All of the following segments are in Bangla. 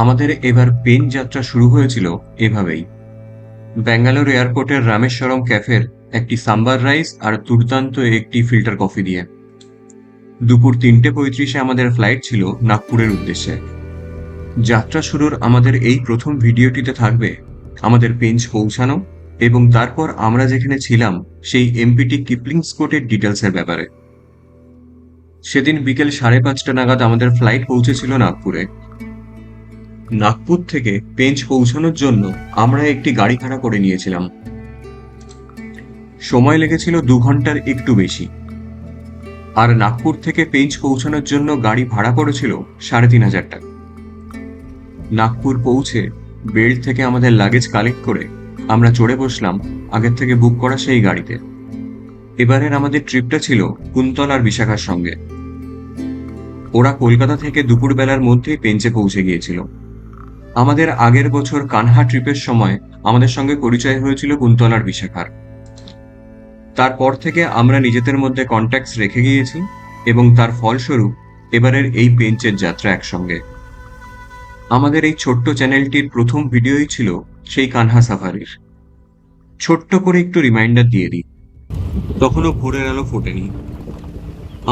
আমাদের এবার পেন যাত্রা শুরু হয়েছিল এভাবেই। ব্যাঙ্গালোর এয়ারপোর্টের রামেশ্বরম ক্যাফের একটি সাম্বার রাইস আর দুর্দান্ত একটি ফিল্টার কফি দিয়ে। দুপুর 3:35 আমাদের ফ্লাইট ছিল নাগপুরের উদ্দেশ্যে। যাত্রা শুরুর আমাদের এই প্রথম ভিডিওটিতে থাকবে আমাদের পেঞ্চ পৌঁছানো এবং তারপর আমরা যেখানে ছিলাম সেই এমপিটি কিপলিংস কোর্টের ডিটেলসের ব্যাপারে। সেদিন বিকেল 5:30 নাগাদ আমাদের ফ্লাইট পৌঁছেছিল নাগপুরে। নাগপুর থেকে পেঞ্চ পৌঁছানোর জন্য আমরা একটি গাড়ি ভাড়া করে নিয়েছিলাম। সময় লেগেছিল 2 ঘন্টার একটু বেশি। আর নাগপুর থেকে পেঞ্চ পৌঁছানোর জন্য গাড়ি ভাড়া পড়েছিল 3,500 টাকা। নাগপুর পৌঁছে বেল্ট থেকে আমাদের লাগেজ কালেক্ট করে আমরা চড়ে বসলাম আগের থেকে বুক করা সেই গাড়িতে। এবারের আমাদের ট্রিপটা ছিল কুন্তল আর বিশাখার সঙ্গে। ওরা কলকাতা থেকে দুপুরবেলার মধ্যেই পেঞ্চে পৌঁছে গিয়েছিল। আমাদের আগের বছর কানহা ট্রিপের সময় আমাদের সঙ্গে পরিচয় হয়েছিল কুন্তল আর বিশাখার। তারপর থেকে আমরা নিজেদের মধ্যে কন্ট্যাক্টস রেখে গিয়েছি এবং তার ফলস্বরূপ এবারের এই পেঞ্চের যাত্রা একসঙ্গে। আমাদের এই ছোট্ট চ্যানেলটির প্রথম ভিডিওই ছিল সেই কানহা সাফারির। ছোট্ট করে একটু রিমাইন্ডার দিয়ে দিই, তখনও ভোরের আলো ফোটেনি।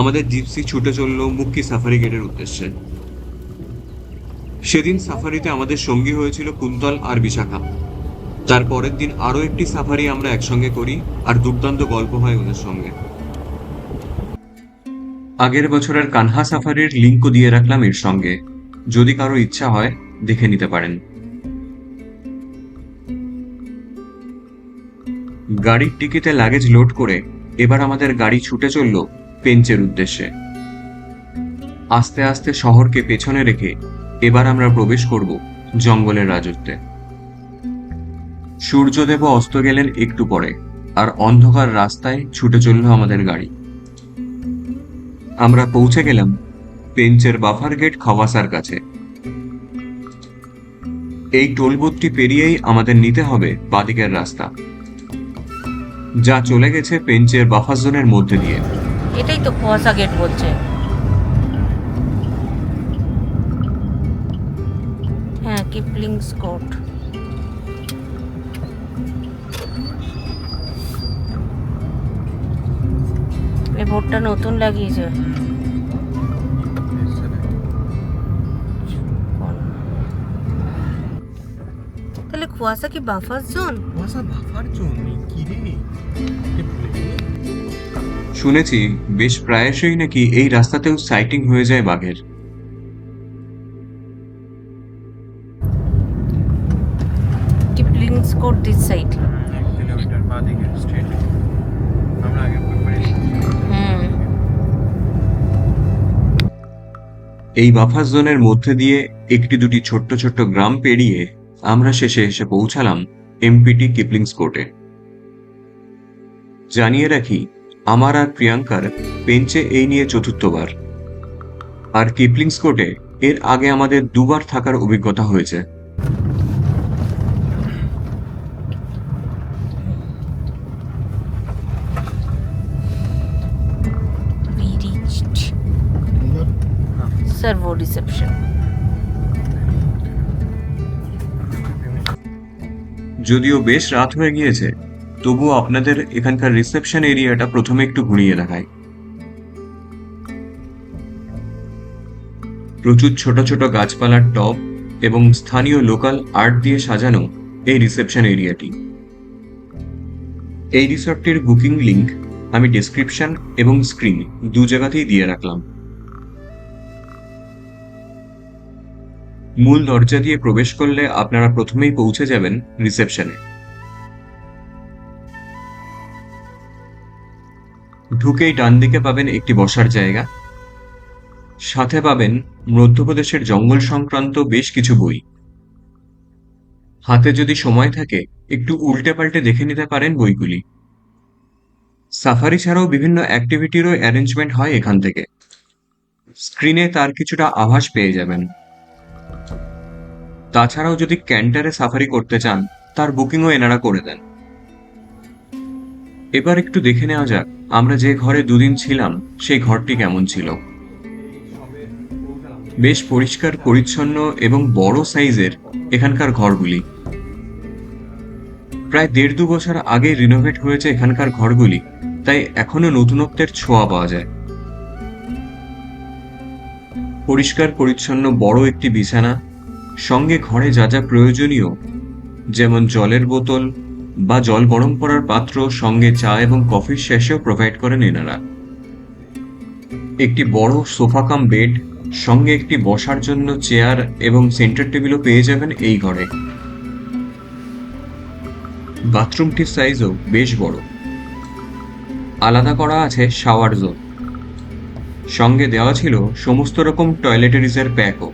আমাদের জিপসি ছুটে চলল মুক্কি সাফারি গেটের উদ্দেশ্যে। সেদিন সাফারিতে আমাদের সঙ্গী হয়েছিল কুন্তল আর বিশাখা। তার পরের দিন আরো একটি সাফারি আমরা একসঙ্গে করি আর দুর্দান্ত গল্প হয় ওদের সঙ্গে। আগের বছরের কানহা সাফারির লিঙ্কও দিয়ে রাখলাম এর সঙ্গে, যদি কারো ইচ্ছা হয় দেখে নিতে পারেন। গাড়ির টিকিটে লাগেজ লোড করে এবার আমাদের গাড়ি ছুটে চলল পেঞ্চের উদ্দেশ্যে। আস্তে আস্তে শহরকে পেছনে রেখে এবার আমরা প্রবেশ করব জঙ্গলের রাজত্বে। সূর্যদেব অস্ত গেলেন একটু পরে আর অন্ধকার রাস্তায় ছুটে চলল আমাদের গাড়ি। আমরা পৌঁছে গেলাম পেঞ্চের বাফার গেট খাওয়াসার কাছে। এই টোলবোধটি পেরিয়েই আমাদের নিতে হবে বাদিকের রাস্তা, যা চলে গেছে পেঞ্চের বাফার জোনের মধ্যে দিয়ে। এটাই তো খাওয়াসা গেট বলছে। হ্যাঁ, কিপলিংস কোর্ট। এই বোর্ডটা নতুন লাগিয়েছে। তাহলে কুয়াশা কি বাফার জোন? শুনেছি বেশ প্রায়শই নাকি এই রাস্তাতেও সাইটিং হয়ে যায় বাঘের। কিপলিংস কোর্ট দিস সাইড। 1 কিলোমিটার বাদিকে স্ট্রেট। আমরা আগে এই বাফার জোনের মধ্যে দিয়ে একটি দুটি ছোট্ট ছোট্ট গ্রাম পেরিয়ে আমরা শেষে এসে পৌঁছালাম এমপিটি কিপলিংস কোর্টে। জানিয়ে রাখি, আমার আর প্রিয়াঙ্কার পেঞ্চে এই নিয়ে চতুর্থবার। আর কিপলিংস কোর্টে এর আগে আমাদের 2বার থাকার অভিজ্ঞতা হয়েছে। We reached servo reception. যদিও বেশ রাত হয়ে গিয়েছে, তবুও আপনাদের এখানকার রিসেপশন এরিয়াটা প্রথমে একটু ঘুরিয়ে দেখায়। প্রচুর ছোট ছোট গাছপালার টব এবং স্থানীয় লোকাল আর্ট দিয়ে সাজানো এই রিসেপশন এরিয়াটি। এই রিসর্টটির বুকিং লিংক আমি ডেসক্রিপশন এবং স্ক্রিন 2 জায়গাতেই দিয়ে রাখলাম। মূল দরজা দিয়ে প্রবেশ করলে আপনারা প্রথমেই পৌঁছে যাবেন রিসেপশনে। ঢুকেই ডান দিকে পাবেন একটি বসার জায়গা, সাথে পাবেন মধ্যপ্রদেশের জঙ্গল সংক্রান্ত বেশ কিছু বই। হাতে যদি সময় থাকে একটু উল্টে পাল্টে দেখে নিতে পারেন বইগুলি। সাফারি ছাড়াও বিভিন্ন অ্যাক্টিভিটিরও অ্যারেঞ্জমেন্ট হয় এখান থেকে। স্ক্রিনে তার কিছুটা আভাস পেয়ে যাবেন। তাছাড়াও যদি ক্যান্টারে সাফারি করতে চান তার বুকিংও এনারা করে দেন। এবার একটু দেখে নেওয়া যাক আমরা যে ঘরে 2 দিন ছিলাম সেই ঘরটি কেমন ছিল। বেশ পরিষ্কার পরিচ্ছন্ন এবং বড় সাইজের এখানকার ঘরগুলি। প্রায় 1.5-2 বছর আগে রিনোভেট হয়েছে এখানকার ঘরগুলি, তাই এখনো নতুনত্বের ছোঁয়া পাওয়া যায়। পরিষ্কার পরিচ্ছন্ন বড় একটি বিছানা, সঙ্গে ঘরে যা যা প্রয়োজনীয় যেমন জলের বোতল বা জল গরম করার পাত্র, সঙ্গে চা এবং কফির স্যাশেও প্রোভাইড করেন এনারা। একটি বড় সোফা কাম বেড, সঙ্গে একটি বসার জন্য চেয়ার এবং সেন্টার টেবিলও পেয়ে যাবেন এই ঘরে। বাথরুমটির সাইজও বেশ বড়। আলাদা করা আছে শাওয়ার জোন, সঙ্গে দেওয়া ছিল সমস্ত রকম টয়লেটারিজের প্যাকও।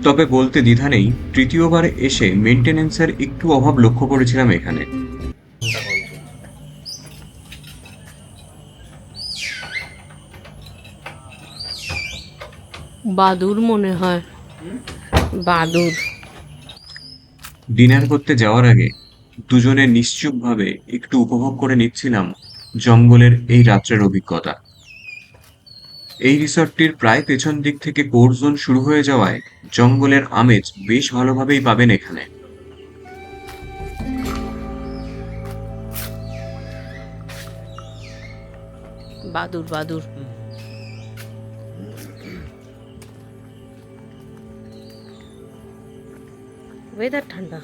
তবে বলতে দ্বিধা নেই, তৃতীয়বার এসে মেনটেনেন্সের একটু অভাব লক্ষ্য করেছিলাম এখানে। বাদুর মনে হয়, বাদুর। ডিনার করতে যাওয়ার আগে দুজনে নিশ্চুপভাবে একটু উপভোগ করে নিচ্ছিলাম জঙ্গলের এই রাত্রের অভিজ্ঞতা। এই রিসর্টটির প্রায় পেছন দিক থেকে কোর জোন শুরু হয়ে যাওয়ায় জঙ্গলের আমেজ বেশ ভালোভাবেই পাবেন এখানে। বাদুর বাদুর। ওয়েদার ঠান্ডা।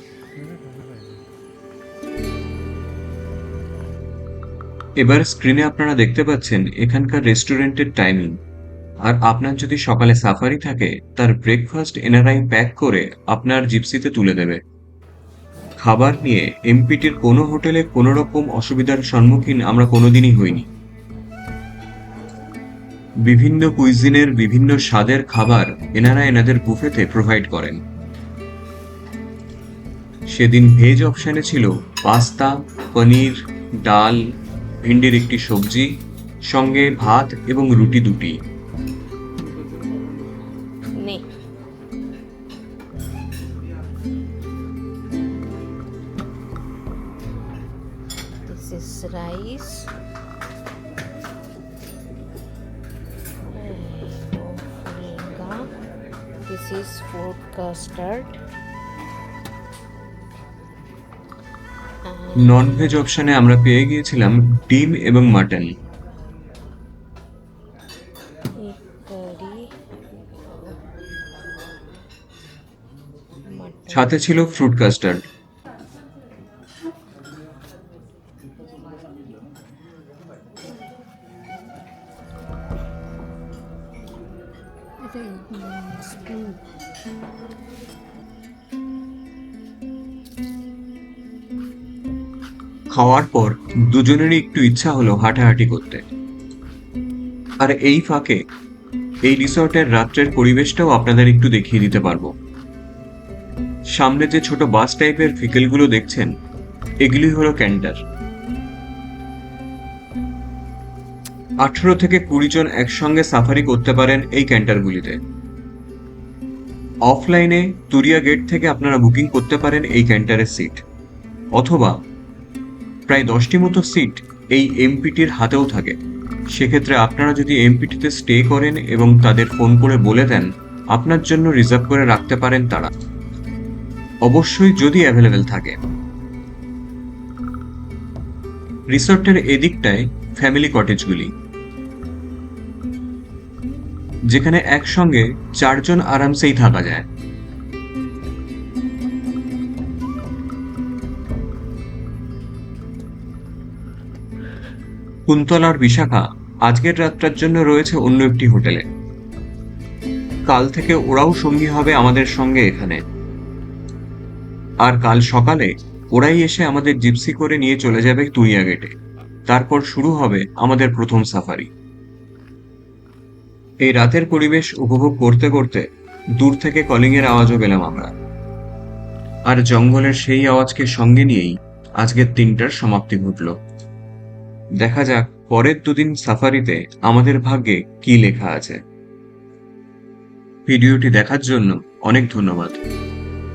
এবার স্ক্রিনে আপনারা দেখতে পাচ্ছেন এখানকার রেস্টুরেন্টের টাইমিং। আর আপনার যদি সকালে সাফারি থাকে, তার ব্রেকফাস্ট এনআরআই প্যাক করে আপনার জিপসিতে তুলে দেবে। খাবার নিয়ে এমপিটির কোনো হোটেলে কোনো রকম অসুবিধার সম্মুখীন আমরা কোনোদিনই হইনি। বিভিন্ন কুইজিনের বিভিন্ন স্বাদের খাবার এনারা এনাদের বুফেতে প্রোভাইড করেন। সেদিন ভেজ অপশানে ছিল পাস্তা, পনির, ডাল, ভিন্ডির একটি সবজি, সঙ্গে ভাত এবং রুটি দুটি। নে this is rice. Moringa. This is fruit custard. Non veg অপশানে আমরা পেয়ে গিয়েছিলাম ডিম এবং মাটন। সাথে ছিল ফ্রুট কাস্টার্ড। খাওয়ার পর দুজনেরই একটু ইচ্ছা হলো হাঁটাহাঁটি করতে। আর এই ফাঁকে এই রিসর্টের রাত্রের পরিবেশটাও আপনাদের একটু দেখিয়ে দিতে পারবো। সামনে যে ছোট বাস টাইপের ভেহিকেলগুলো দেখছেন, এগুলি হলো ক্যান্টার। 18 থেকে 20 জন একসঙ্গে সাফারি করতে পারেন এই ক্যান্টারগুলিতে। অফলাইনে তুরিয়া গেট থেকে আপনারা বুকিং করতে পারেন এই ক্যান্টারের সিট, অথবা প্রায় 10টি মতো সিট এই এমপিটির হাতেও থাকে। সেক্ষেত্রে আপনারা যদি এমপিটিতে স্টে করেন এবং তাদের ফোন করে বলে দেন, আপনার জন্য রিজার্ভ করে রাখতে পারেন তারা, অবশ্যই যদি অ্যাভেলেবেল থাকে। রিসর্টের এদিকটায় ফ্যামিলি কটেজগুলি, যেখানে একসঙ্গে 4 জন আরামসেই থাকা যায়। কুন্তল আর বিশাখা আজকের রাতটার জন্য রয়েছে অন্য একটি হোটেলে। কাল থেকে ওরাও সঙ্গী হবে আমাদের সঙ্গে এখানে। আর কাল সকালে ওরাই এসে আমাদের জিপসি করে নিয়ে চলে যাবে তুরিয়া গেটে। তারপর শুরু হবে আমাদের প্রথম সাফারি। এই রাতের পরিবেশ উপভোগ করতে করতে দূর থেকে কলিং এর আওয়াজও পেলাম আমরা। আর জঙ্গলের সেই আওয়াজকে সঙ্গে নিয়েই আজকের দিনটার সমাপ্তি ঘটল। দেখা যাক পরের 2 দিন সাফারিতে আমাদের ভাগ্যে কি লেখা আছে। ভিডিওটি দেখার জন্য অনেক ধন্যবাদ।